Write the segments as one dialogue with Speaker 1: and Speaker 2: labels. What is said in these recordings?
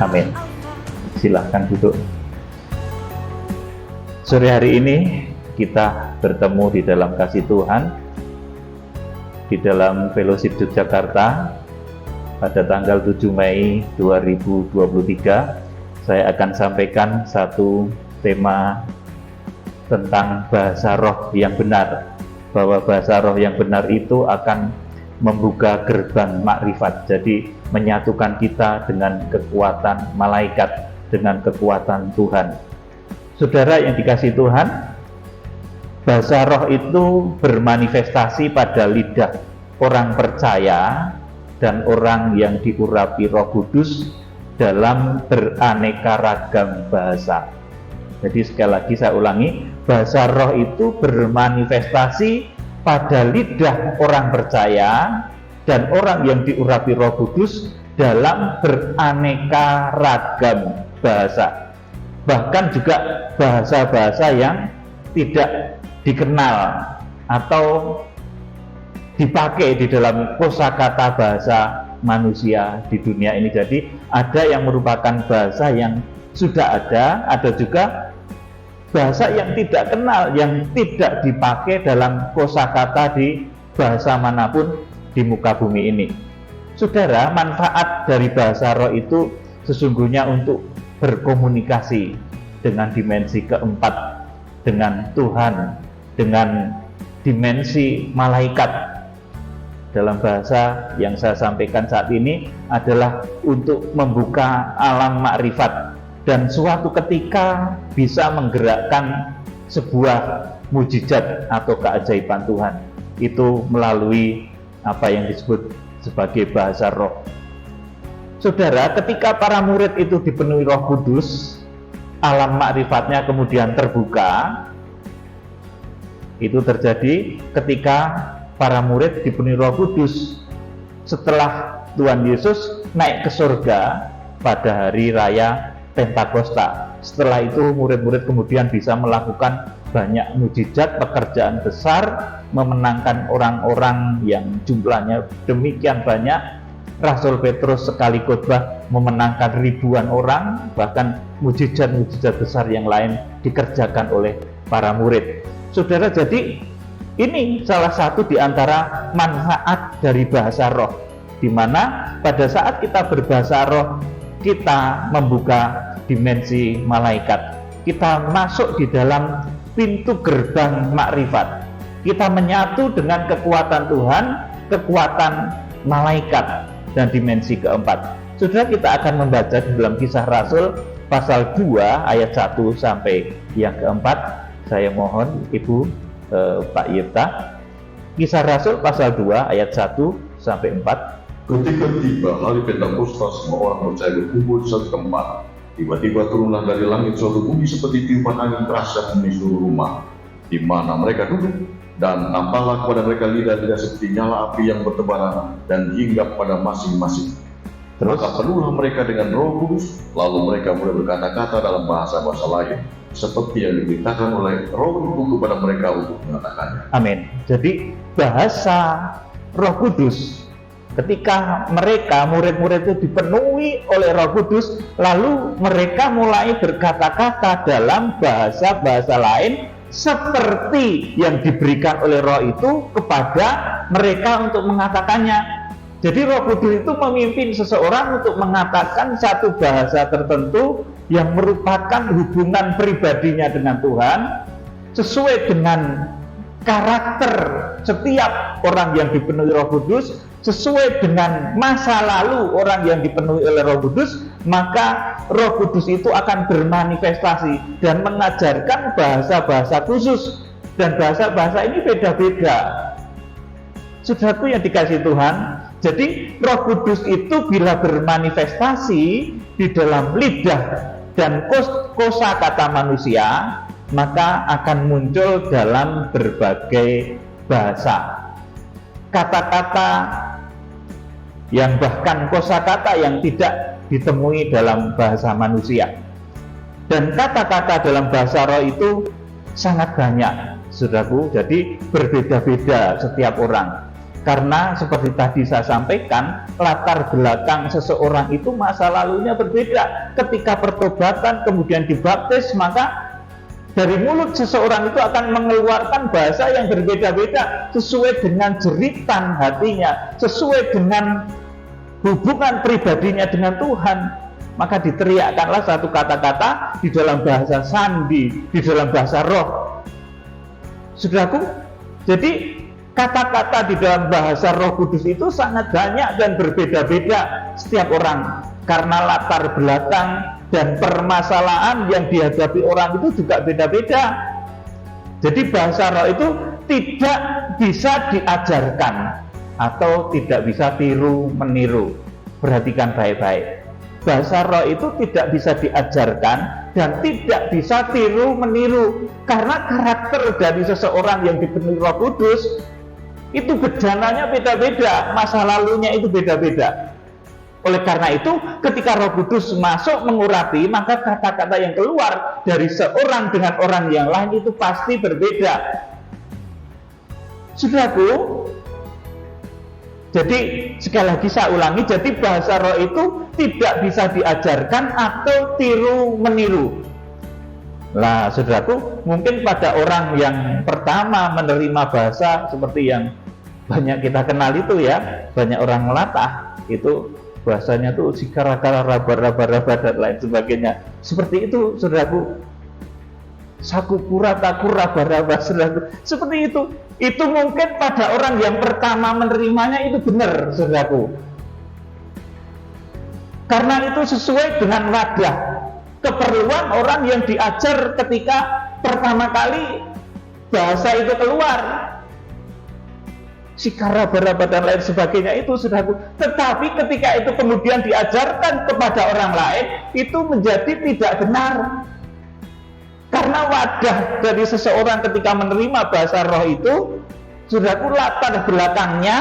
Speaker 1: Amin. Silahkan duduk. Sore hari ini kita bertemu di dalam kasih Tuhan, di dalam Fellowship Yogyakarta pada tanggal 7 Mei 2023. Saya akan sampaikan satu tema tentang bahasa roh yang benar, bahwa bahasa roh yang benar itu akan membuka gerbang makrifat, jadi menyatukan kita dengan kekuatan malaikat, dengan kekuatan Tuhan. Saudara yang dikasihi Tuhan, bahasa roh itu bermanifestasi pada lidah orang percaya dan orang yang diurapi Roh Kudus dalam beraneka ragam bahasa. Jadi sekali lagi saya ulangi, bahasa roh itu bermanifestasi pada lidah orang percaya dan orang yang diurapi Roh Kudus dalam beraneka ragam bahasa. Bahkan juga bahasa-bahasa yang tidak dikenal atau dipakai di dalam kosakata bahasa manusia di dunia ini. Jadi ada yang merupakan bahasa yang sudah ada juga bahasa yang tidak kenal, yang tidak dipakai dalam kosakata di bahasa manapun di muka bumi ini. Saudara, manfaat dari bahasa roh itu sesungguhnya untuk berkomunikasi dengan dimensi keempat, dengan Tuhan, dengan dimensi malaikat. Dalam bahasa yang saya sampaikan saat ini adalah untuk membuka alam makrifat, dan suatu ketika bisa menggerakkan sebuah mujizat atau keajaiban Tuhan itu melalui apa yang disebut sebagai bahasa roh. Saudara, ketika para murid itu dipenuhi Roh Kudus, alam makrifatnya kemudian terbuka. Itu terjadi ketika para murid dipenuhi Roh Kudus setelah Tuhan Yesus naik ke surga pada hari raya Pentakosta. Setelah itu murid-murid kemudian bisa melakukan banyak mujizat, pekerjaan besar, memenangkan orang-orang yang jumlahnya demikian banyak. Rasul Petrus sekali khotbah memenangkan ribuan orang, bahkan mujizat-mujizat besar yang lain dikerjakan oleh para murid. Saudara, jadi ini salah satu di antara manfaat dari bahasa roh, di mana pada saat kita berbahasa roh, kita membuka dimensi malaikat. Kita masuk di dalam pintu gerbang makrifat. Kita menyatu dengan kekuatan Tuhan, kekuatan malaikat, dan dimensi keempat. Saudara, kita akan membaca di dalam Kisah Rasul pasal 2 ayat 1 sampai yang keempat. Saya mohon Ibu Pak Yipta. Kisah Rasul pasal 2 ayat 1 sampai 4.
Speaker 2: Ketika tiba hari Pentakosta, semua orang percaya berkumpul di satu tempat. Tiba-tiba turunlah dari langit suatu bunyi seperti tiupan angin keras yang memenuhi seluruh rumah di mana mereka duduk, dan nampaklah kepada mereka lidah-lidah seperti nyala api yang bertebaran dan hinggap pada masing-masing. Maka penuhlah mereka dengan Roh Kudus, lalu mereka mulai berkata-kata dalam bahasa-bahasa lain, seperti yang diberitakan oleh Roh itu kepada mereka untuk mengatakannya.
Speaker 1: Amin. Jadi bahasa Roh Kudus, ketika mereka murid-murid itu dipenuhi oleh Roh Kudus, lalu mereka mulai berkata-kata dalam bahasa-bahasa lain seperti yang diberikan oleh Roh itu kepada mereka untuk mengatakannya. Jadi Roh Kudus itu memimpin seseorang untuk mengatakan satu bahasa tertentu yang merupakan hubungan pribadinya dengan Tuhan, sesuai dengan karakter setiap orang yang dipenuhi Roh Kudus, sesuai dengan masa lalu orang yang dipenuhi oleh Roh Kudus. Maka Roh Kudus itu akan bermanifestasi dan mengajarkan bahasa-bahasa khusus, dan bahasa-bahasa ini beda-beda. Saudaraku yang dikasihi Tuhan, jadi Roh Kudus itu bila bermanifestasi di dalam lidah dan kosakata manusia, maka akan muncul dalam berbagai bahasa. Kata-kata yang bahkan kosakata yang tidak ditemui dalam bahasa manusia. Dan kata-kata dalam bahasa roh itu sangat banyak, saudaraku. Jadi berbeda-beda setiap orang. Karena seperti tadi saya sampaikan, latar belakang seseorang itu masa lalunya berbeda. Ketika pertobatan kemudian dibaptis, maka dari mulut seseorang itu akan mengeluarkan bahasa yang berbeda-beda sesuai dengan jeritan hatinya, sesuai dengan hubungan pribadinya dengan Tuhan. Maka diteriakkanlah satu kata-kata di dalam bahasa sandi, di dalam bahasa roh. Saudaraku, jadi kata-kata di dalam bahasa Roh Kudus itu sangat banyak dan berbeda-beda setiap orang, karena latar belakang dan permasalahan yang dihadapi orang itu juga beda-beda. Jadi bahasa roh itu tidak bisa diajarkan atau tidak bisa tiru meniru. Perhatikan baik-baik. Bahasa roh itu tidak bisa diajarkan dan tidak bisa tiru meniru, karena karakter dari seseorang yang dipenuhi Roh Kudus itu gejalanya beda-beda, masa lalunya itu beda-beda. Oleh karena itu, ketika Roh Kudus masuk mengurapi, maka kata-kata yang keluar dari seorang dengan orang yang lain itu pasti berbeda. Saudaraku, jadi sekali lagi saya ulangi, jadi bahasa roh itu tidak bisa diajarkan atau tiru meniru. Nah, saudaraku, mungkin pada orang yang pertama menerima bahasa seperti yang banyak kita kenal itu ya, banyak orang melatah itu bahasanya tuh sikara-kara, raba-raba dan lain sebagainya. Seperti itu, saudaraku. Sakukura takura raba-raba, saudaraku. Seperti itu. Itu mungkin pada orang yang pertama menerimanya itu benar, saudaraku. Karena itu sesuai dengan wadah keperluan orang yang diajar ketika pertama kali bahasa itu keluar. Sikara baraba dan lain sebagainya itu, saudaraku. Tetapi ketika itu kemudian diajarkan kepada orang lain, itu menjadi tidak benar. Karena wadah dari seseorang ketika menerima bahasa roh itu, saudaraku, latar belakangnya,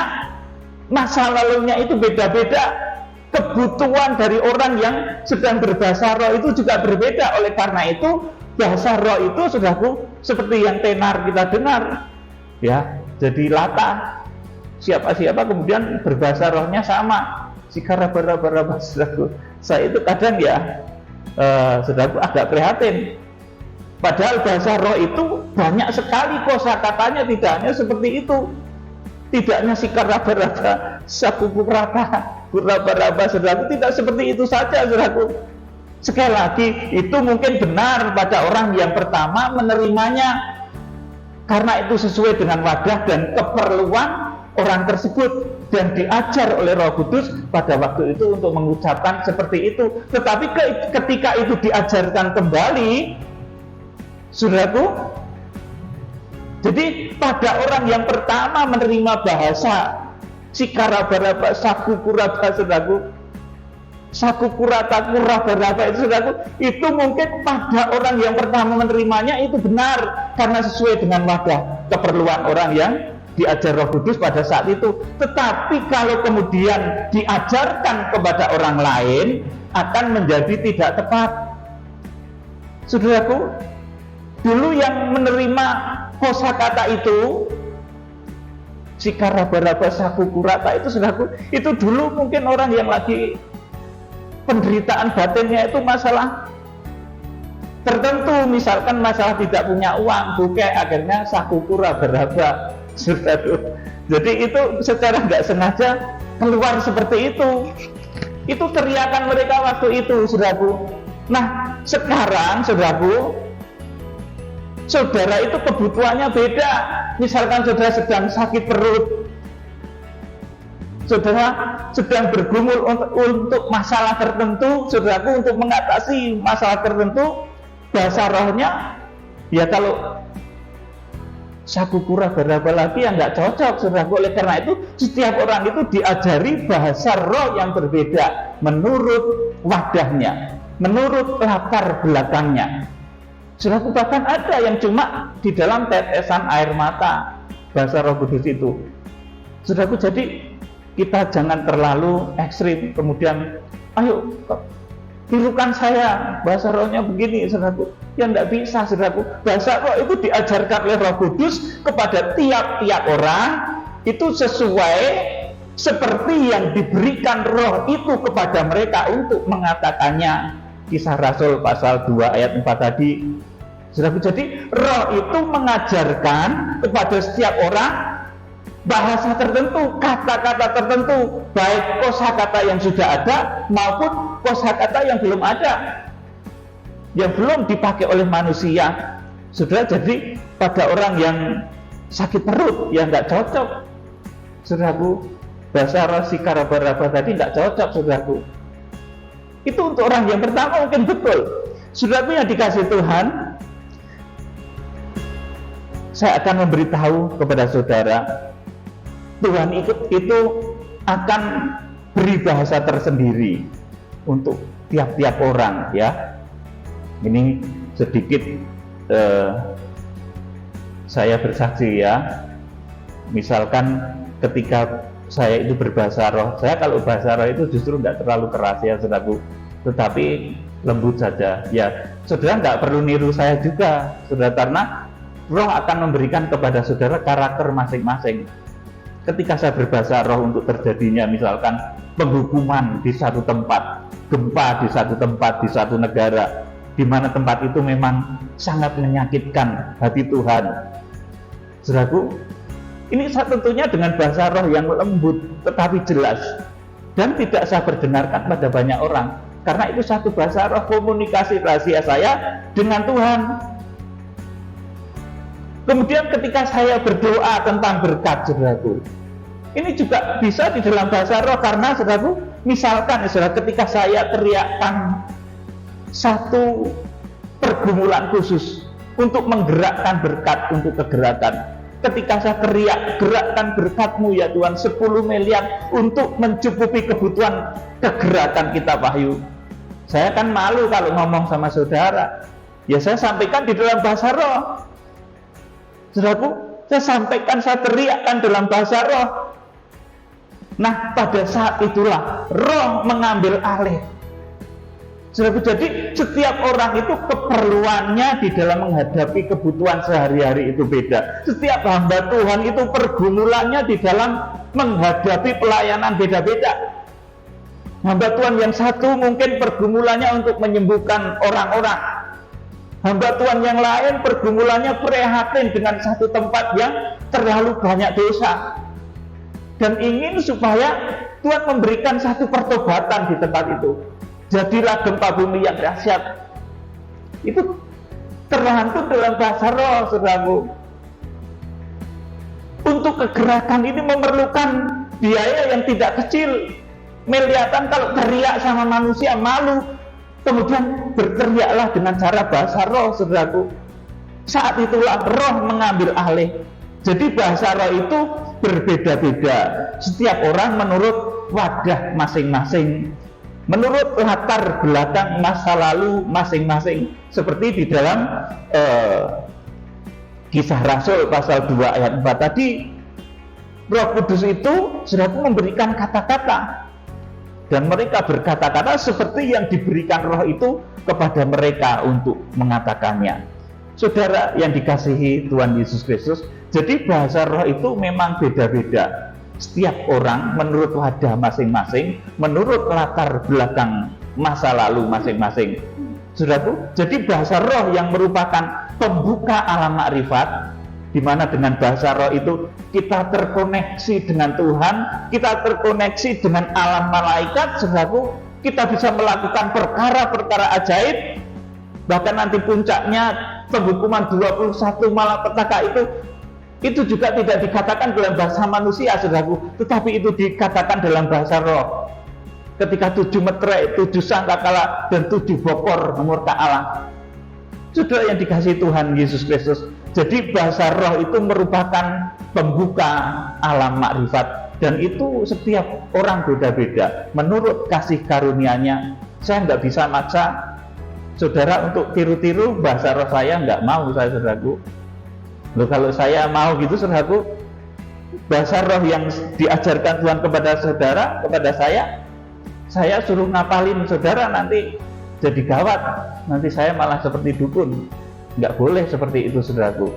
Speaker 1: masa lalunya itu beda-beda. Kebutuhan dari orang yang sedang berbahasa roh itu juga berbeda. Oleh karena itu, bahasa roh itu, saudaraku, seperti yang tenar kita dengar, ya, jadi latah. Siapa-siapa kemudian berbahasa rohnya sama. Sikara baraba, saudaraku. Saya itu kadang ya, saudaraku, agak prihatin. Padahal bahasa roh itu banyak sekali kosakatanya, tidak hanya seperti itu. Tidak hanya sikara baraba, sakukurata, baraba, saudaraku, tidak seperti itu saja, saudaraku. Sekali lagi, itu mungkin benar pada orang yang pertama menerimanya, karena itu sesuai dengan wadah dan keperluan orang tersebut dan diajar oleh Roh Kudus pada waktu itu untuk mengucapkan seperti itu. Tetapi ketika itu diajarkan kembali, saudaraku, jadi pada orang yang pertama menerima bahasa sikara baraba sakukurata, saudaraku, sakukurata kurabaraba itu, saudaraku, itu mungkin pada orang yang pertama menerimanya itu benar karena sesuai dengan wadah keperluan orang yang diajar Roh Kudus pada saat itu. Tetapi kalau kemudian diajarkan kepada orang lain, akan menjadi tidak tepat. Saudaraku, dulu yang menerima kosakata itu, sikara baraba sakukurata itu, saudaraku, itu dulu mungkin orang yang lagi penderitaan batinnya itu masalah tertentu, misalkan masalah tidak punya uang, bukai, akhirnya sakukura baraba, saudaraku. Jadi itu secara nggak sengaja keluar seperti itu. Itu teriakan mereka waktu itu, saudaraku. Nah, sekarang, saudaraku, saudara itu kebutuhannya beda. Misalkan saudara sedang sakit perut, saudara sedang bergumul untuk masalah tertentu, saudaraku, untuk mengatasi masalah tertentu, bahasa rohnya, ya kalau sakukura baraba lagi ya nggak cocok, saudaraku. Oleh karena itu, setiap orang itu diajari bahasa roh yang berbeda menurut wadahnya, menurut latar belakangnya. Saudaraku, bahkan ada yang cuma di dalam tetesan air mata bahasa Roh Kudus itu. Saudaraku, jadi kita jangan terlalu ekstrim, kemudian ayo tirukan saya, bahasa rohnya begini, saudaraku. Ya enggak bisa, saudaraku. Bahasa roh itu diajarkan oleh Roh Kudus kepada tiap-tiap orang itu sesuai seperti yang diberikan roh itu kepada mereka untuk mengatakannya. Kisah Rasul pasal 2 ayat 4 tadi. Jadi roh itu mengajarkan kepada setiap orang bahasa tertentu, kata-kata tertentu, baik kosakata yang sudah ada maupun kosakata yang belum ada, yang belum dipakai oleh manusia. Saudara, jadi pada orang yang sakit perut yang nggak cocok, saudaraku, bahasa roh sikaraba-raba tadi nggak cocok, saudaraku. Itu untuk orang yang pertama mungkin betul. Saudaraku yang dikasih Tuhan, saya akan memberitahu kepada saudara, Tuhan itu akan beri bahasa tersendiri untuk tiap-tiap orang, ya. Ini sedikit saya bersaksi, ya. Misalkan ketika saya itu berbahasa roh, saya kalau bahasa roh itu justru nggak terlalu keras, ya saudaraku, tetapi lembut saja. Ya, saudara nggak perlu niru saya juga, saudara, karena roh akan memberikan kepada saudara karakter masing-masing. Ketika saya berbahasa roh untuk terjadinya misalkan penghukuman di satu tempat, gempa di satu tempat, di satu negara, di mana tempat itu memang sangat menyakitkan hati Tuhan, saudaraku, ini tentunya dengan bahasa roh yang lembut tetapi jelas dan tidak saya perdengarkan pada banyak orang, karena itu satu bahasa roh komunikasi rahasia saya dengan Tuhan. Kemudian ketika saya berdoa tentang berkat, saudaraku, ini juga bisa di dalam bahasa roh, karena saudaraku, misalkan saudara, ketika saya teriakkan satu pergumulan khusus untuk menggerakkan berkat untuk kegerakan, ketika saya teriak, gerakkan berkat-Mu ya Tuhan 10 miliar untuk mencukupi kebutuhan kegerakan kita, Wahyu. Saya kan malu kalau ngomong sama saudara, ya saya sampaikan di dalam bahasa roh, saudaraku, saya sampaikan, saya teriakkan dalam bahasa roh. Nah, pada saat itulah roh mengambil alih, saudaraku. Jadi setiap orang itu keperluannya di dalam menghadapi kebutuhan sehari-hari itu beda. Setiap hamba Tuhan itu pergumulannya di dalam menghadapi pelayanan beda-beda. Hamba Tuhan yang satu mungkin pergumulannya untuk menyembuhkan orang-orang. Hamba Tuhan yang lain pergumulannya prihatin dengan satu tempat yang terlalu banyak dosa, dan ingin supaya Tuhan memberikan satu pertobatan di tempat itu. Jadilah gempa bumi yang dahsyat. Itu terhantu dalam bahasa roh, saudaraku. Untuk kegerakan ini memerlukan biaya yang tidak kecil. Melihatan kalau teriak sama manusia malu, kemudian berteriaklah dengan cara bahasa roh, saudaraku. Saat itulah roh mengambil alih. Jadi bahasa roh itu berbeda-beda. Setiap orang menurut wadah masing-masing, menurut latar belakang masa lalu masing-masing. Seperti di dalam Kisah Rasul pasal 2 ayat 4 tadi, Roh Kudus itu sudah memberikan kata-kata, dan mereka berkata-kata seperti yang diberikan roh itu kepada mereka untuk mengatakannya. Saudara yang dikasihi Tuhan Yesus Kristus, jadi bahasa roh itu memang beda-beda. Setiap orang menurut wadah masing-masing, menurut latar belakang masa lalu masing-masing. Saudaraku, jadi bahasa roh yang merupakan pembuka alam makrifat, di mana dengan bahasa roh itu kita terkoneksi dengan Tuhan, kita terkoneksi dengan alam malaikat, saudaraku, kita bisa melakukan perkara-perkara ajaib. Bahkan nanti puncaknya penghukuman 21 malapetaka itu juga tidak dikatakan dalam bahasa manusia, saudaraku, tetapi itu dikatakan dalam bahasa roh. Ketika 7 meterai, 7 sangkakala, dan 7 bokor murka Allah. Saudara yang dikasihi Tuhan Yesus Kristus, jadi bahasa roh itu merupakan pembuka alam makrifat, dan itu setiap orang beda-beda menurut kasih karunia-Nya. Saya nggak bisa maksa saudara untuk tiru-tiru bahasa roh saya, nggak mau saya, saudaraku. Loh, kalau saya mau gitu, saudaraku, bahasa roh yang diajarkan Tuhan kepada saudara, kepada saya suruh ngapalin saudara, nanti jadi gawat, nanti saya malah seperti dukun. Nggak boleh seperti itu, saudaraku.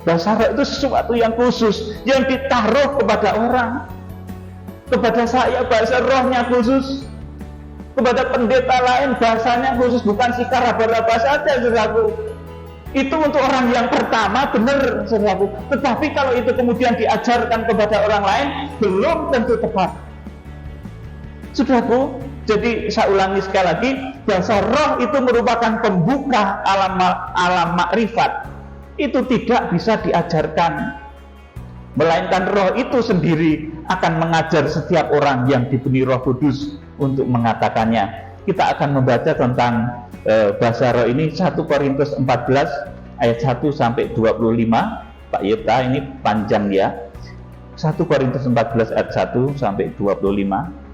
Speaker 1: Bahasa roh itu sesuatu yang khusus, yang ditaruh kepada orang. Kepada saya bahasa rohnya khusus, kepada pendeta lain bahasanya khusus, bukan sikar raba-raba saja, saudaraku. Itu untuk orang yang pertama, benar, saudaraku. Tetapi kalau itu kemudian diajarkan kepada orang lain, belum tentu tepat, saudaraku. Jadi saya ulangi sekali lagi, bahasa roh itu merupakan pembuka alam makrifat. Itu tidak bisa diajarkan, melainkan roh itu sendiri akan mengajar setiap orang yang diberi Roh Kudus untuk mengatakannya. Kita akan membaca tentang bahasa roh ini 1 Korintus 14 ayat 1 sampai 25. Pak Yeta, ini panjang ya. 1 Korintus 14 ayat 1 sampai 25.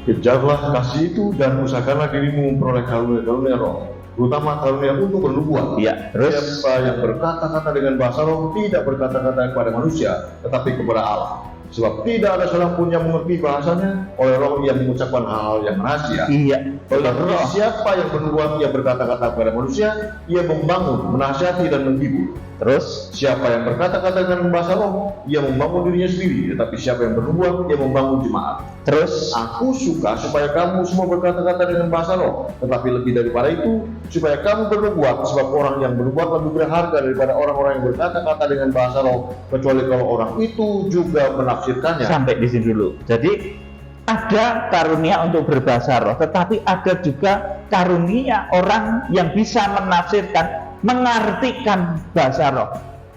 Speaker 2: Kejarlah kasih itu dan usahakanlah dirimu memperoleh karunia roh, terutama karunia untuk bernubuat.
Speaker 1: Ya, terus
Speaker 2: siapa yang berkata-kata dengan bahasa roh tidak berkata-kata kepada manusia, tetapi kepada Allah. Sebab tidak ada seorang pun yang mengerti bahasanya, oleh roh yang mengucapkan hal-hal yang rahasia.
Speaker 1: iya,
Speaker 2: Oleh siapa yang bernubuat ia berkata-kata kepada manusia, ia membangun, menasihati dan menghibur.
Speaker 1: terus
Speaker 2: Siapa yang berkata-kata dengan bahasa roh, ia membangun dirinya sendiri. Tetapi siapa yang bernubuat, ia membangun jemaat.
Speaker 1: terus
Speaker 2: Aku suka supaya kamu semua berkata-kata dengan bahasa roh, tetapi lebih daripada itu, supaya kamu bernubuat, sebab orang yang bernubuat lebih berharga daripada orang-orang yang berkata-kata dengan bahasa roh, kecuali kalau orang itu juga menafsirkannya.
Speaker 1: sampai di sini dulu. Jadi ada karunia untuk berbahasa roh, tetapi ada juga karunia orang yang bisa menafsirkan, mengartikan bahasa roh.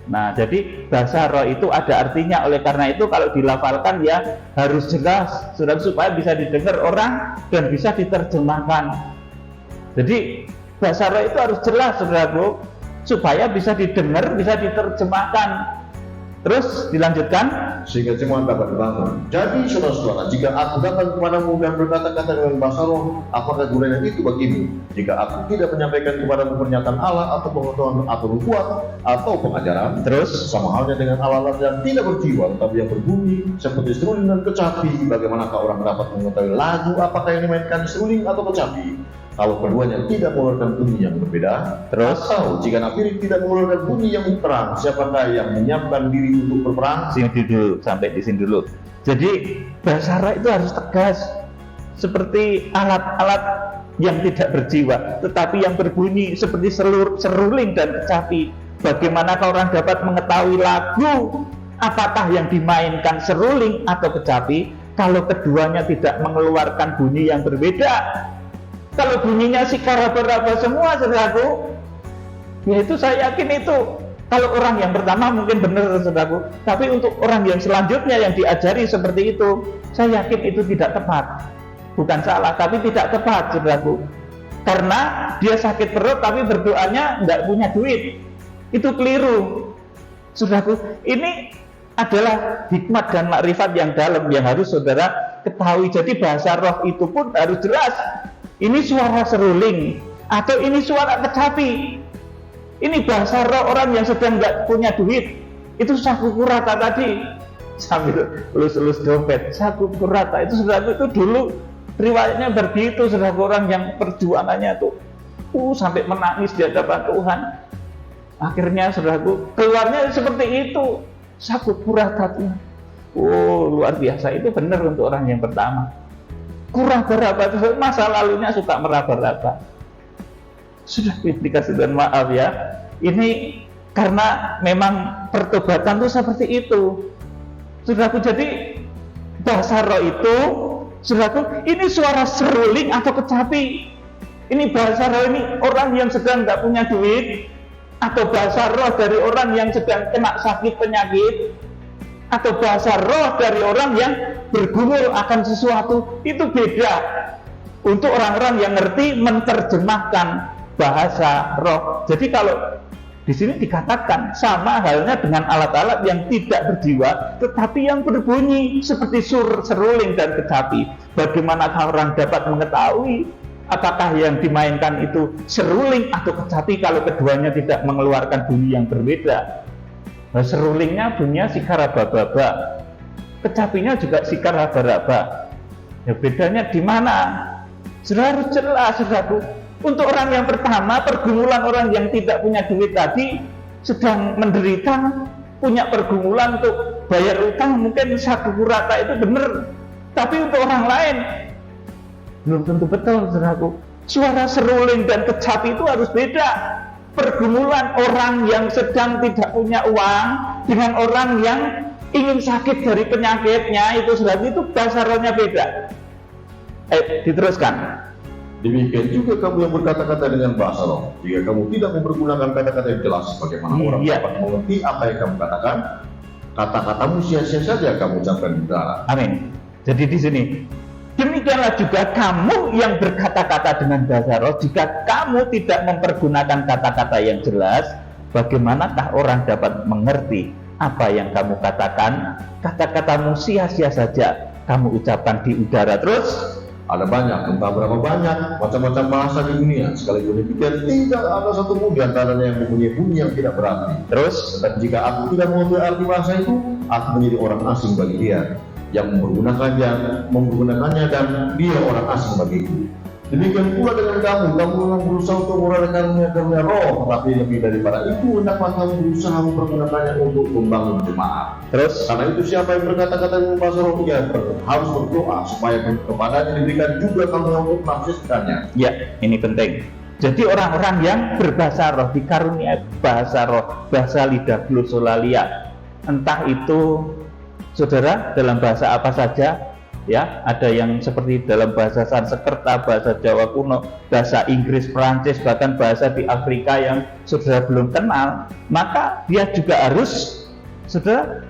Speaker 1: Nah, jadi bahasa roh itu ada artinya. Oleh karena itu kalau dilafalkan ya harus jelas, supaya bisa didengar orang dan bisa diterjemahkan. Jadi bahasa roh itu harus jelas, saudaraku, supaya bisa didengar, bisa diterjemahkan. Terus dilanjutkan,
Speaker 2: Sehingga semua dapat dibangun. Jadi saudara-saudara, jika aku datang kepadamu dan berkata-kata dengan bahasa roh, apakah gunanya itu bagimu? Jika aku tidak menyampaikan kepadamu pernyataan Allah atau pengetahuan atau nubuat atau pengajaran,
Speaker 1: terus
Speaker 2: sama halnya dengan alat-alat yang tidak berjiwa tetapi yang berbunyi seperti seruling dan kecapi, bagaimanakah orang dapat mengetahui lagu apakah yang dimainkan seruling atau kecapi? Kalau keduanya tidak mengeluarkan bunyi yang berbeda,
Speaker 1: Terus?
Speaker 2: atau jika nafirik tidak mengeluarkan bunyi yang terang, siapakah yang menyiapkan diri untuk berperang?
Speaker 1: sini dulu, sampai di sini dulu. Jadi bahasa roh itu harus tegas, seperti alat-alat yang tidak berjiwa tetapi yang berbunyi seperti seruling dan kecapi. Bagaimanakah orang dapat mengetahui lagu apakah yang dimainkan seruling atau kecapi kalau keduanya tidak mengeluarkan bunyi yang berbeda? Kalau bunyinya sikar raba-raba semua, saudaraku, ya itu saya yakin itu. Kalau orang yang pertama mungkin benar, saudaraku, tapi untuk orang yang selanjutnya yang diajari seperti itu, saya yakin itu tidak tepat. Bukan salah, tapi tidak tepat, saudaraku. Karena dia sakit perut tapi berdoanya nggak punya duit. Itu keliru, saudaraku. Ini adalah hikmat dan makrifat yang dalam yang harus saudara ketahui. Jadi bahasa roh itu pun harus jelas. Ini suara seruling atau ini suara kecapi. Ini bahasa roh orang yang sedang nggak punya duit. Itu sakuku rata tadi sambil lulus dompet. Sakuku rata itu saudara itu dulu riwayatnya begitu, saudara, orang yang perjuangannya tuh sampai menangis di hadapan Tuhan. Akhirnya saudaraku keluarnya seperti itu. Sakuku rata. Luar biasa. Itu benar untuk orang yang pertama. Kurang-raba, masa lalunya suka meraba-raba. Sudah dikasih dan maaf ya. Ini karena memang pertobatan itu seperti itu. Saudaraku, jadi bahasa roh itu, saudaraku, ini suara seruling atau kecapi. Ini bahasa roh ini orang yang sedang nggak punya duit, atau bahasa roh dari orang yang sedang kena sakit penyakit, atau bahasa roh dari orang yang bergumul akan sesuatu. Itu beda untuk orang-orang yang ngerti menerjemahkan bahasa roh. Jadi kalau di sini dikatakan sama halnya dengan alat-alat yang tidak berjiwa tetapi yang berbunyi seperti seruling dan kecapi. Bagaimanakah orang dapat mengetahui apakah yang dimainkan itu seruling atau kecapi kalau keduanya tidak mengeluarkan bunyi yang berbeda? Nah, serulingnya bunyinya sikar raba-raba, kecapinya juga sikar raba-raba. Ya, bedanya di mana? Sudah harus jelas, saudaraku. Untuk orang yang pertama, pergumulan orang yang tidak punya duit tadi, sedang menderita, punya pergumulan untuk bayar utang, mungkin satu rata itu benar, tapi untuk orang lain belum tentu betul, saudaraku. Suara seruling dan kecapi itu harus beda. Pergumulan orang yang sedang tidak punya uang dengan orang yang ingin sakit dari penyakitnya itu, saudara, itu bahasa rohnya beda. Diteruskan.
Speaker 2: Demikian juga kamu yang berkata-kata dengan bahasa roh. Jika kamu tidak mempergunakan kata-kata yang jelas, bagaimana orang dapat mengerti apa yang kamu katakan? Kata-katamu sia-sia saja kamu ucapkan di udara.
Speaker 1: Amin. Jadi di sini, demikianlah juga kamu yang berkata-kata dengan bahasa roh. Jika kamu tidak mempergunakan kata-kata yang jelas, bagaimanakah orang dapat mengerti apa yang kamu katakan? Kata-katamu sia-sia saja kamu ucapkan di udara. Terus
Speaker 2: ada banyak, entah berapa banyak macam-macam bahasa di dunia. Sekalipun demikian, tidak ada satu pun di antaranya yang mempunyai bunyi yang tidak berarti.
Speaker 1: Terus,
Speaker 2: dan jika aku tidak mengerti arti bahasa itu, aku menjadi orang asing bagi dia yang mempergunakannya dan dia orang asing bagiku. Demikian pula dengan kamu memang berusaha untuk meraih karunia roh, tetapi lebih daripada itu hendaklah kamu berusaha mempergunakannya untuk membangun jemaat.
Speaker 1: Terus,
Speaker 2: karena itu siapa yang berkata-kata dengan bahasa roh, dia harus berdoa supaya kepadanya diberikan juga kamu yang untuk menafsirkannya.
Speaker 1: Ya, ini penting. Jadi orang-orang yang berbahasa roh, dikarunia bahasa roh, bahasa lidah glosolalia, entah itu saudara dalam bahasa apa saja, ya, ada yang seperti dalam bahasa Sanskerta, bahasa Jawa kuno, bahasa Inggris, Perancis, bahkan bahasa di Afrika yang saudara belum kenal, maka dia juga harus, saudara,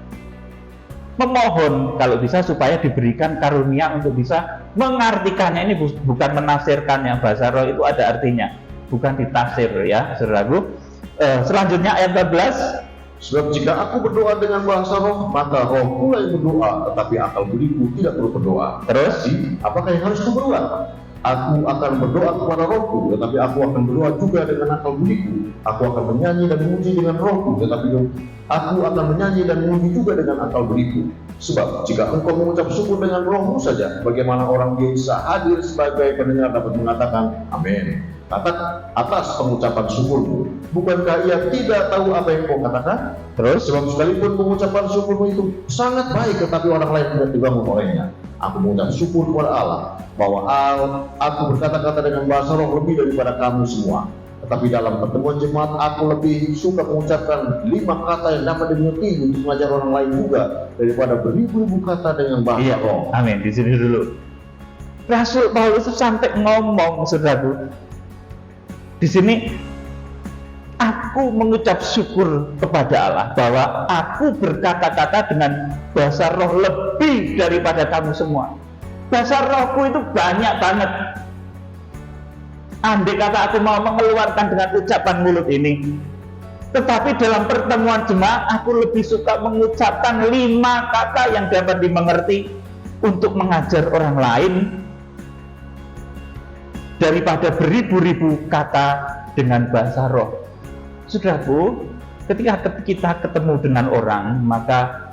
Speaker 1: memohon kalau bisa supaya diberikan karunia untuk bisa mengartikannya. Ini bukan menafsirkannya, bahasa roh itu ada artinya, bukan ditafsir, ya, saudaraku. Selanjutnya ayat 14.
Speaker 2: Sebab jika aku berdoa dengan bahasa roh, maka roh pula yang berdoa, tetapi akal budiku tidak perlu berdoa.
Speaker 1: Terus,
Speaker 2: apakah yang harus kuberdoa? Aku akan berdoa kepada rohku, tetapi aku akan berdoa juga dengan akal budiku. Aku akan menyanyi dan memuji dengan rohku, tetapi aku akan menyanyi dan memuji juga dengan akal budiku. Sebab jika engkau mengucap syukur dengan rohmu saja, bagaimana orang bisa hadir sebagai pendengar dapat mengatakan amin atas pengucapan syukurmu? Bukankah ia tidak tahu apa yang kau katakan? Terus, sebab sekalipun pengucapan syukurmu itu sangat baik, tetapi orang lain tidak dibangun olehnya. Aku mengucap syukur kepada Allah bahwa aku berkata-kata dengan bahasa roh lebih daripada kamu semua. Tetapi dalam pertemuan jemaat, aku lebih suka mengucapkan 5 kata yang dapat dimengerti untuk mengajar orang lain juga daripada beribu-ribu kata dengan bahasa roh.
Speaker 1: Amin. Di sini dulu. Rasul Paulus sampai ngomong, saudaraku, di sini aku mengucap syukur kepada Allah bahwa aku berkata-kata dengan bahasa roh lebih daripada kamu semua. Bahasa rohku itu banyak banget. Andai kata aku mau mengeluarkan dengan ucapan mulut ini, tetapi dalam pertemuan jemaat aku lebih suka mengucapkan 5 kata yang dapat dimengerti untuk mengajar orang lain daripada beribu-ribu kata dengan bahasa roh. Saudaraku, ketika kita ketemu dengan orang, maka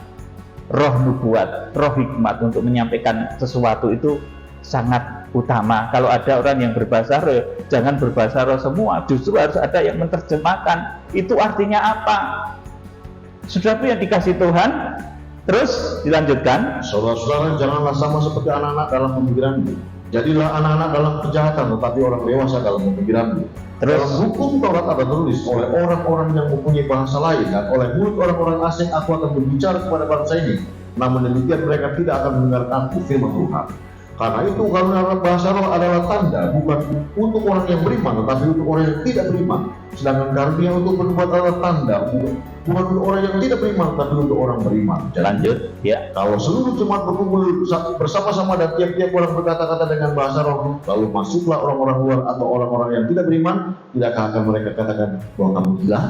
Speaker 1: roh nubuat, roh hikmat untuk menyampaikan sesuatu itu sangat utama. Kalau ada orang yang berbahasa roh, jangan berbahasa roh semua, justru harus ada yang menerjemahkan. Itu artinya apa? Saudaraku yang dikasih Tuhan. Terus dilanjutkan,
Speaker 2: saudara-saudara, janganlah sama seperti anak-anak dalam pemikiranmu. Jadilah anak-anak dalam kejahatan, tetapi orang dewasa dalam pemikiranmu.
Speaker 1: Terus,
Speaker 2: dalam hukum Taurat ada tertulis, oleh orang-orang yang mempunyai bahasa lain dan oleh mulut orang-orang asing aku akan berbicara kepada bangsa ini. Namun demikian mereka tidak akan mendengarkanku firman Tuhan. Karena itu karena bahasa roh adalah tanda, bukan untuk orang yang beriman, tetapi untuk orang yang tidak beriman. Sedangkan karunia untuk berbuat adalah tanda, bukan untuk orang yang tidak beriman, tapi untuk orang beriman.
Speaker 1: Lanjut, ya.
Speaker 2: Kalau seluruh jemaat berkumpul bersama-sama dan tiap-tiap orang berkata-kata dengan bahasa roh, lalu masuklah orang-orang luar atau orang-orang yang tidak beriman, tidakkah akan mereka katakan bahwa kamu gila?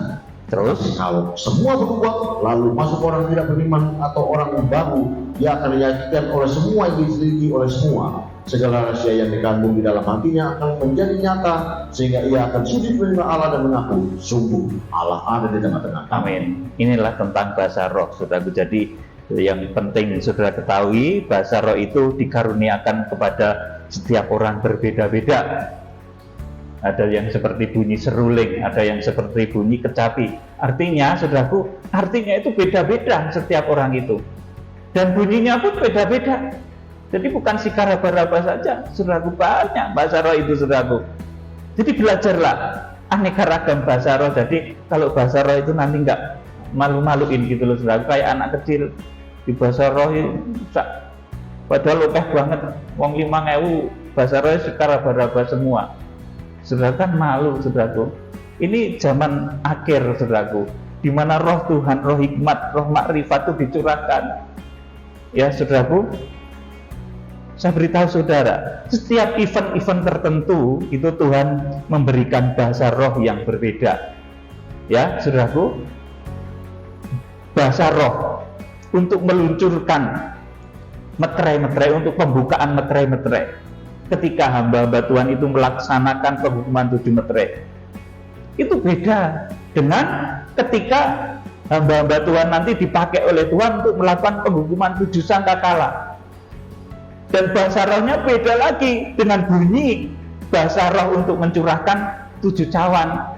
Speaker 1: Terus,
Speaker 2: kalau semua berkumpul, lalu masuk orang tidak beriman atau orang yang baru, ia akan diyakinkan oleh semua yang diselidiki oleh semua. Segala rahasia yang dikandung di dalam hatinya akan menjadi nyata, sehingga ia akan sujud menerima Allah dan mengaku, sungguh Allah ada di tengah-tengah.
Speaker 1: Amin. Inilah tentang bahasa roh, saudara. Jadi yang penting saudara ketahui, bahasa roh itu dikaruniakan kepada setiap orang berbeda-beda. ada yang seperti bunyi seruling, ada yang seperti bunyi kecapi. Artinya, saudaraku, artinya itu beda-beda setiap orang itu. Dan bunyinya pun beda-beda. Jadi bukan sikara baraba saja, saudaraku, banyak bahasa roh itu, saudaraku. Jadi belajarlah aneka ragam bahasa roh. Jadi kalau bahasa roh itu nanti nggak malu-maluin gitu loh, saudaraku. Kayak anak kecil di bahasa roh itu, padahal lokeh banget, wong 5.000 bahasa roh sikara baraba semua. Saudara kan malu, saudaraku. Ini zaman akhir, saudaraku, di mana roh Tuhan, roh hikmat, roh makrifat itu dicurahkan. Ya, saudaraku, saya beritahu saudara, setiap event-event tertentu itu Tuhan memberikan bahasa roh yang berbeda. Ya, saudaraku, bahasa roh untuk meluncurkan meterai-meterai, untuk pembukaan meterai-meterai. Ketika hamba-hamba Tuhan itu melaksanakan penghukuman 7 meterai, itu beda dengan ketika hamba-hamba Tuhan nanti dipakai oleh Tuhan untuk melakukan penghukuman 7 sangkakala. Dan bahasa rohnya beda lagi dengan bunyi bahasa roh untuk mencurahkan 7 cawan.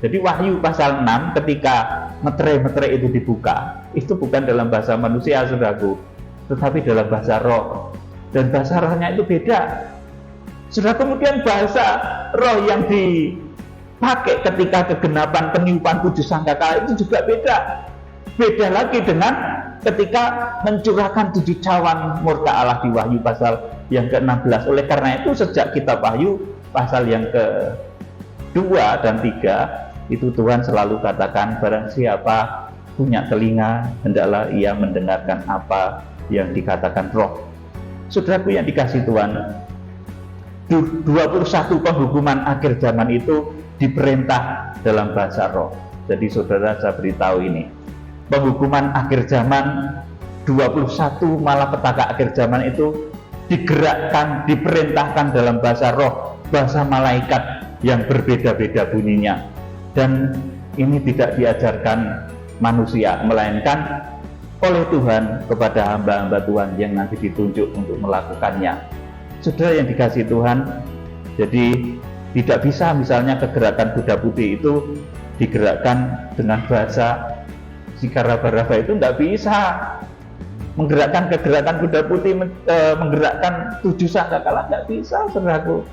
Speaker 1: Jadi Wahyu pasal 6 ketika meterai-meterai itu dibuka, itu bukan dalam bahasa manusia, saudaraku, tetapi dalam bahasa roh. Dan bahasa rohnya itu beda. Sudah kemudian bahasa roh yang dipakai ketika kegenapan peniupan 7 sangkakala itu juga beda. Beda lagi dengan ketika mencurahkan 7 cawan murka Allah di Wahyu pasal yang ke-16. Oleh karena itu sejak kitab Wahyu pasal yang ke-2 dan 3 itu Tuhan selalu katakan, barang siapa punya telinga hendaklah ia mendengarkan apa yang dikatakan roh. Saudaraku yang dikasih Tuhan, 21 penghukuman akhir zaman itu diperintah dalam bahasa roh. Jadi saudara, saya beritahu ini, penghukuman akhir zaman 21 malapetaka akhir zaman itu digerakkan, diperintahkan dalam bahasa roh, bahasa malaikat yang berbeda-beda bunyinya. Dan ini tidak diajarkan manusia, melainkan oleh Tuhan kepada hamba-hamba Tuhan yang nanti ditunjuk untuk melakukannya. Saudara yang dikasih Tuhan, jadi tidak bisa misalnya kegerakan Buddha Putih itu digerakkan dengan bahasa sikara baraba, itu tidak bisa. Menggerakkan kegerakan Buddha Putih, menggerakkan 7 sangkakala, tidak bisa, saudaraku.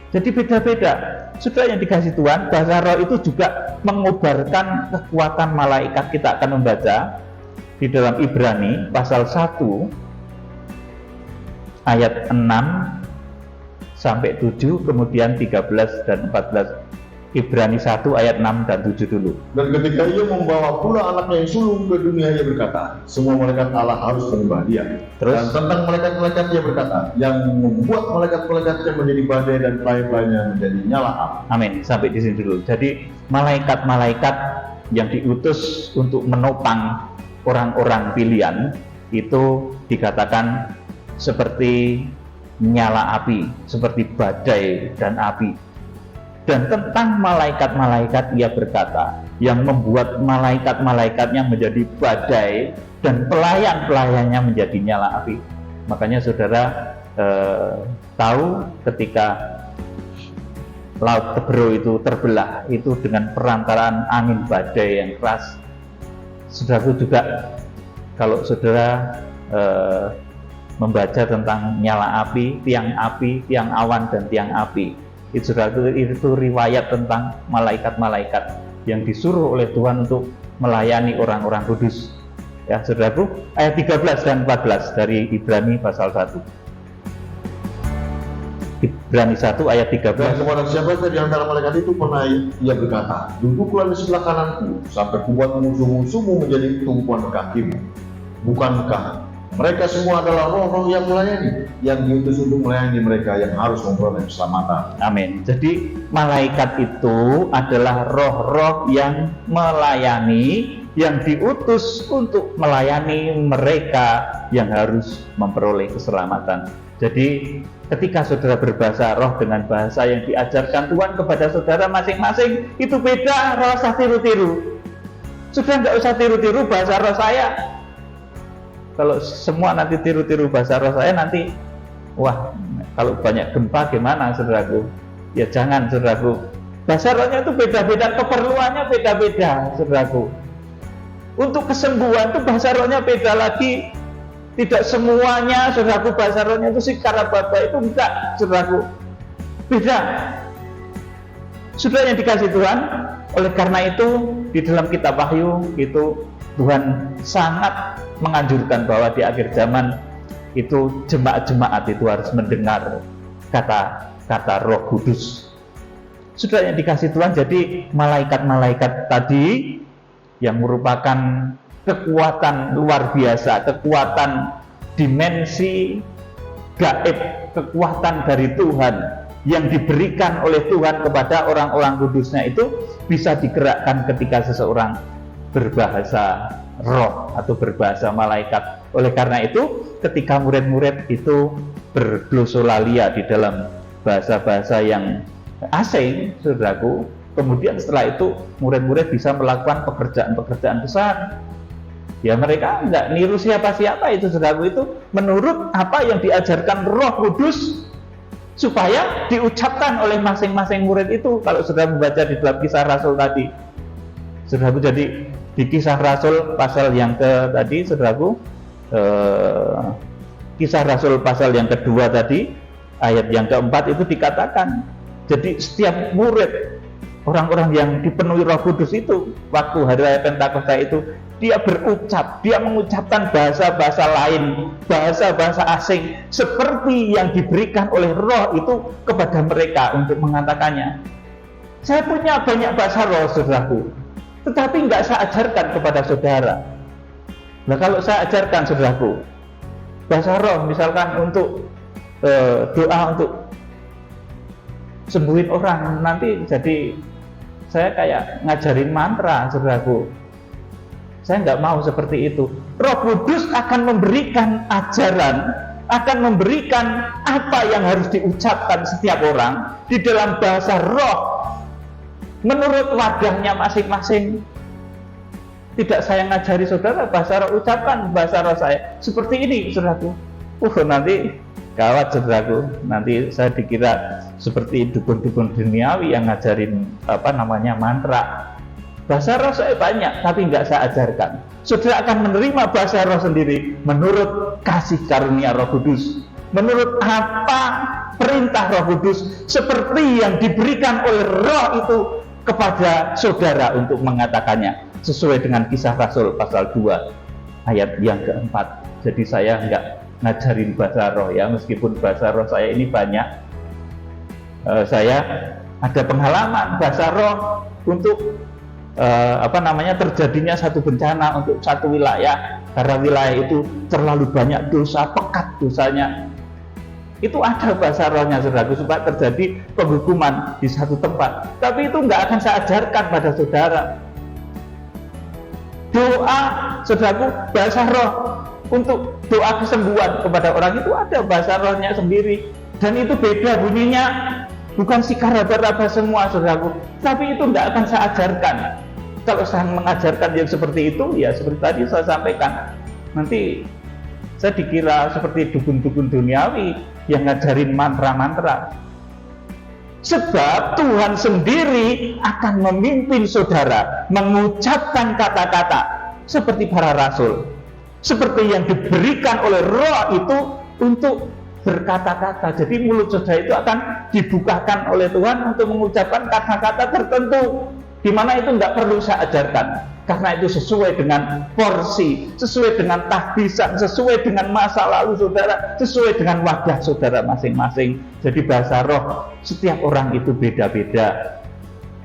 Speaker 1: Jadi beda-beda. Saudara yang dikasih Tuhan, bahasa roh itu juga mengobarkan kekuatan malaikat. Kita akan membaca di dalam Ibrani pasal 1 ayat 6 sampai 7, kemudian 13 dan 14. Ibrani 1 ayat 6 dan 7 dulu.
Speaker 2: Dan ketika ia membawa pula anaknya yang sulung ke dunia, ia berkata, semua malaikat Allah harus menyembah dia.
Speaker 1: Terus?
Speaker 2: Dan tentang malaikat-malaikat ia berkata, yang membuat malaikat-malaikatnya menjadi badai dan pelayar-pelayarnya menjadi nyala api.
Speaker 1: Amin, sampai di sini dulu. Jadi malaikat-malaikat yang diutus untuk menopang orang-orang pilihan itu dikatakan seperti nyala api, seperti badai dan api. Dan tentang malaikat-malaikat ia berkata, yang membuat malaikat-malaikatnya menjadi badai dan pelayan-pelayannya menjadi nyala api. Makanya saudara tahu ketika Laut Tebero itu terbelah, itu dengan perantaraan angin badai yang keras. Saudaraku juga, kalau saudara membaca tentang nyala api, tiang awan dan tiang api, itu riwayat tentang malaikat-malaikat yang disuruh oleh Tuhan untuk melayani orang-orang kudus. Ya, saudaraku, ayat 13 dan 14 dari Ibrani pasal 1. Ibrani 1 ayat 13.
Speaker 2: Dan kepada siapa saja di antara malaikat itu pernah ia berkata, duduklah di sebelah kananku sampai kubuat musuh-musuhmu menjadi tumpuan kakimu. Bukankah mereka semua adalah roh-roh yang melayani, yang diutus untuk melayani mereka yang harus memperoleh keselamatan.
Speaker 1: Amin. Jadi malaikat itu adalah roh-roh yang melayani, yang diutus untuk melayani mereka yang harus memperoleh keselamatan. Jadi ketika saudara berbahasa roh dengan bahasa yang diajarkan Tuhan kepada saudara masing-masing, itu beda, nggak usah tiru-tiru. Sudah nggak usah tiru-tiru bahasa roh saya. Kalau semua nanti tiru-tiru bahasa roh saya, nanti wah, kalau banyak gempa gimana, saudaraku? Ya jangan, saudaraku. Bahasa rohnya itu beda-beda, keperluannya beda-beda, saudaraku. Untuk kesembuhan itu bahasa rohnya beda lagi. Tidak semuanya, saudaraku, bahasa rohnya itu secara bapak itu enggak, saudaraku. Beda. Sudah yang dikasih Tuhan, oleh karena itu di dalam kitab Wahyu itu Tuhan sangat menganjurkan bahwa di akhir zaman itu jemaat-jemaat itu harus mendengar kata Roh Kudus. Sudah yang dikasih Tuhan, jadi malaikat-malaikat tadi yang merupakan kekuatan luar biasa, kekuatan dimensi gaib, kekuatan dari Tuhan yang diberikan oleh Tuhan kepada orang-orang kudusnya itu bisa digerakkan ketika seseorang berbahasa roh atau berbahasa malaikat. Oleh karena itu, ketika murid-murid itu berglosolalia di dalam bahasa-bahasa yang asing, saudaraku, kemudian setelah itu murid-murid bisa melakukan pekerjaan-pekerjaan besar. Ya mereka nggak niru siapa-siapa itu, saudaraku, itu menurut apa yang diajarkan Roh Kudus supaya diucapkan oleh masing-masing murid itu. Kalau sudah membaca di dalam Kisah Rasul tadi, saudaraku, jadi di Kisah Rasul pasal yang tadi, saudaraku, Kisah Rasul pasal yang kedua tadi, ayat yang keempat itu dikatakan, jadi setiap murid, orang-orang yang dipenuhi Roh Kudus itu, waktu hari raya Pentakosta itu, dia berucap, dia mengucapkan bahasa-bahasa lain, bahasa-bahasa asing, seperti yang diberikan oleh Roh itu kepada mereka untuk mengatakannya. Saya punya banyak bahasa roh, saudaraku, tetapi nggak saya ajarkan kepada saudara. Nah, kalau saya ajarkan, saudaraku, bahasa roh, misalkan untuk doa untuk sembuhin orang, nanti jadi saya kayak ngajarin mantra, saudaraku. Saya nggak mau seperti itu. Roh Kudus akan memberikan ajaran, akan memberikan apa yang harus diucapkan setiap orang di dalam bahasa roh menurut wadahnya masing-masing. Tidak saya ngajari saudara bahasa roh, ucapkan bahasa roh saya seperti ini, saudaraku. Nanti gawat, saudaraku. Nanti saya dikira seperti dukun-dukun duniawi yang ngajarin mantra. Bahasa roh saya banyak, tapi nggak saya ajarkan. Saudara akan menerima bahasa roh sendiri menurut kasih karunia Roh Kudus, menurut apa perintah Roh Kudus, seperti yang diberikan oleh Roh itu kepada saudara untuk mengatakannya, sesuai dengan Kisah Rasul pasal 2 ayat yang keempat. Jadi saya nggak ngajarin bahasa roh, ya, meskipun bahasa roh saya ini banyak. Saya ada pengalaman bahasa roh untuk terjadinya satu bencana untuk satu wilayah, karena wilayah itu terlalu banyak dosa, pekat dosanya. Itu ada bahasa rohnya, saudaraku, supaya terjadi penghukuman di satu tempat. Tapi itu nggak akan saya ajarkan pada saudara. Doa, saudaraku, bahasa roh untuk doa kesembuhan kepada orang itu ada bahasa rohnya sendiri, dan itu beda bunyinya. Bukan sikar raba-raba semua, saudaraku, tapi itu tidak akan saya ajarkan. Kalau saya mengajarkan yang seperti itu, ya seperti tadi saya sampaikan, nanti saya dikira seperti dukun-dukun duniawi yang ngajarin mantra-mantra. Sebab Tuhan sendiri akan memimpin saudara mengucapkan kata-kata seperti para rasul, seperti yang diberikan oleh Roh itu untuk berkata-kata. Jadi mulut saudara itu akan dibukakan oleh Tuhan untuk mengucapkan kata-kata tertentu, di mana itu nggak perlu saya ajarkan, karena itu sesuai dengan porsi, sesuai dengan tahbisan, sesuai dengan masa lalu saudara, sesuai dengan wajah saudara masing-masing. Jadi bahasa roh setiap orang itu beda-beda.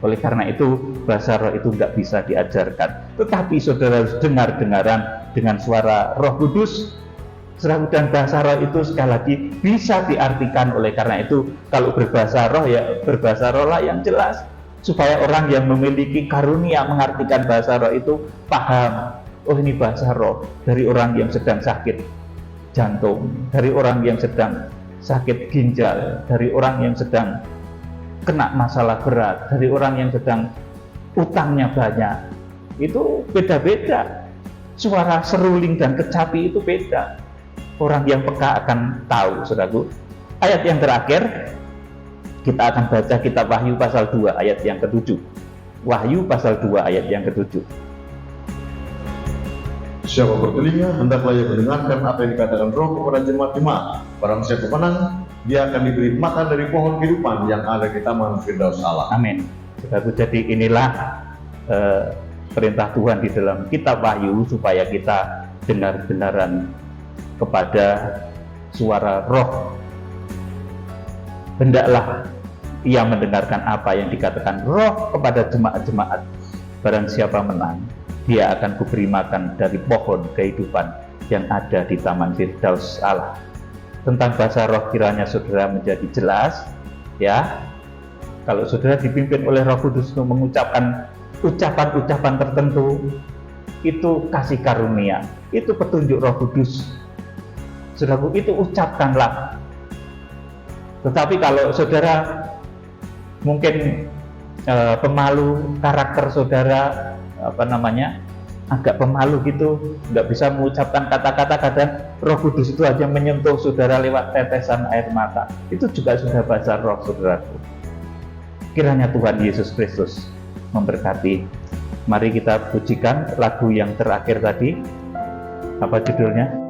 Speaker 1: Oleh karena itu bahasa roh itu nggak bisa diajarkan, tetapi saudara harus dengar-dengaran dengan suara Roh Kudus. Dan bahasa roh itu sekali lagi bisa diartikan. Oleh karena itu kalau berbahasa roh, ya berbahasa roh lah yang jelas, supaya orang yang memiliki karunia mengartikan bahasa roh itu paham, oh ini bahasa roh dari orang yang sedang sakit jantung, dari orang yang sedang sakit ginjal, dari orang yang sedang kena masalah berat, dari orang yang sedang utangnya banyak. Itu beda-beda. Suara seruling dan kecapi itu beda. Orang yang peka akan tahu, saudaraku. Ayat yang terakhir, Kita akan baca kitab Wahyu pasal 2 ayat yang ke-7. Wahyu pasal 2 ayat yang ke-7.
Speaker 2: Siapa bertelinga, hendaklah ia mendengarkan apa yang dikatakan Roh kepada jemaat-jemaat. Barang siapa menang, dia akan diberi makan dari pohon kehidupan yang ada di Taman Firdaus Allah.
Speaker 1: Amin. Saudaraku, jadi inilah perintah Tuhan di dalam kitab Wahyu, supaya kita benar-benaran kepada suara Roh. Hendaklah ia mendengarkan apa yang dikatakan Roh kepada jemaat-jemaat. Barang siapa menang, dia akan kuberi makan dari pohon kehidupan yang ada di Taman Firdaus Allah. Tentang bahasa roh kiranya saudara menjadi jelas, ya. Kalau saudara dipimpin oleh Roh Kudus untuk mengucapkan ucapan-ucapan tertentu, itu kasih karunia, itu petunjuk Roh Kudus. Saudaraku, itu ucapkanlah. Tetapi kalau saudara mungkin pemalu, karakter saudara agak pemalu gitu, nggak bisa mengucapkan kata-kata, kadang Roh Kudus itu hanya menyentuh saudara lewat tetesan air mata, itu juga sudah bahasa roh, saudaraku. Kiranya Tuhan Yesus Kristus memberkati. Mari kita pujikan lagu yang terakhir tadi. Apa judulnya?